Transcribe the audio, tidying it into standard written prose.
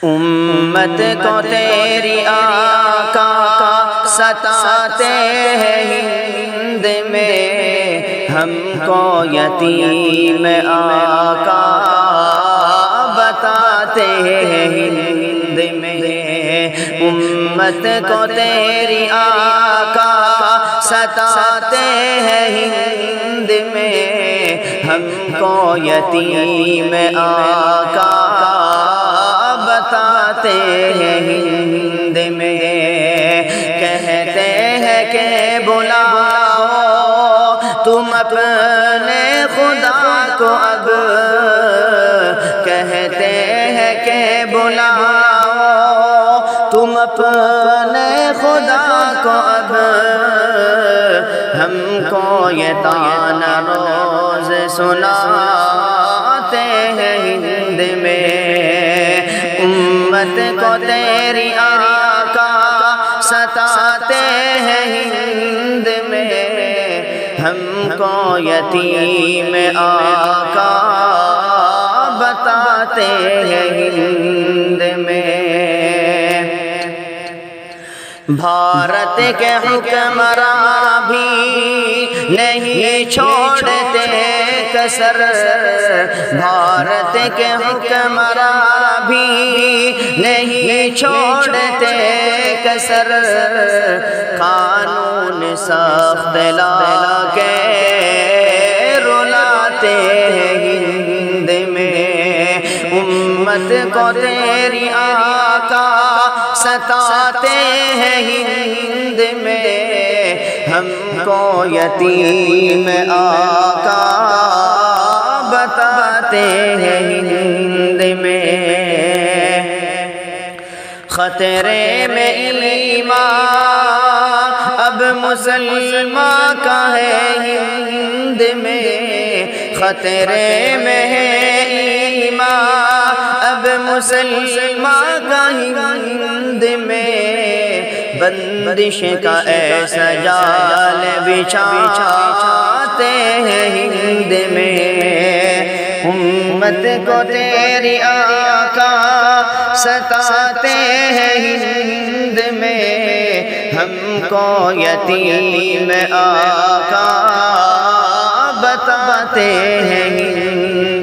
امت کو تیری آقا ستاتے ہیں ہند میں، ہم کو یتیم آقا بتاتے ہیں ہند میں۔ امت کو تیری آقا ستاتے ہیں ہند میں، ہم کو یتیم آقا بتاتے ہیں ہند میں۔ کہتے ہیں کہ بلاؤ تم اپنے خدا کو اب، کہتے ہیں کہ بلاؤ تم اپنے خدا کو اب، ہم کو یہ تانا روز سناتے ہیں ہند میں۔ امت کو تیری آقا ستاتے ہیں ہند میں، ہم کو یتیم آقا بتاتے ہیں ہند میں۔ بھارت کے حکمراں بھی نہیں چھوڑتے کسر، بھارت کے حکمراں بھی نہیں چھوڑتے کسر، قانون سخت لا کے رلاتے ہیں ہند میں۔ امت کو تیری آقا ستاتے ہیں ہند میں، ہم کو یتیم آقا بتاتے ہیں ہند میں۔ خطرے میں ایمان اب مسلمان کا ہے ہند میں، خطرے میں ہے ایمان اب مسلمان کا ہند میں۔ بندش کا ایسا جال بچھاتے ہیں ہند میں۔ امت کو تیری آقا ستاتے ہیں ہند میں، ہم کو یتیم آقا بتاتے ہیں ہند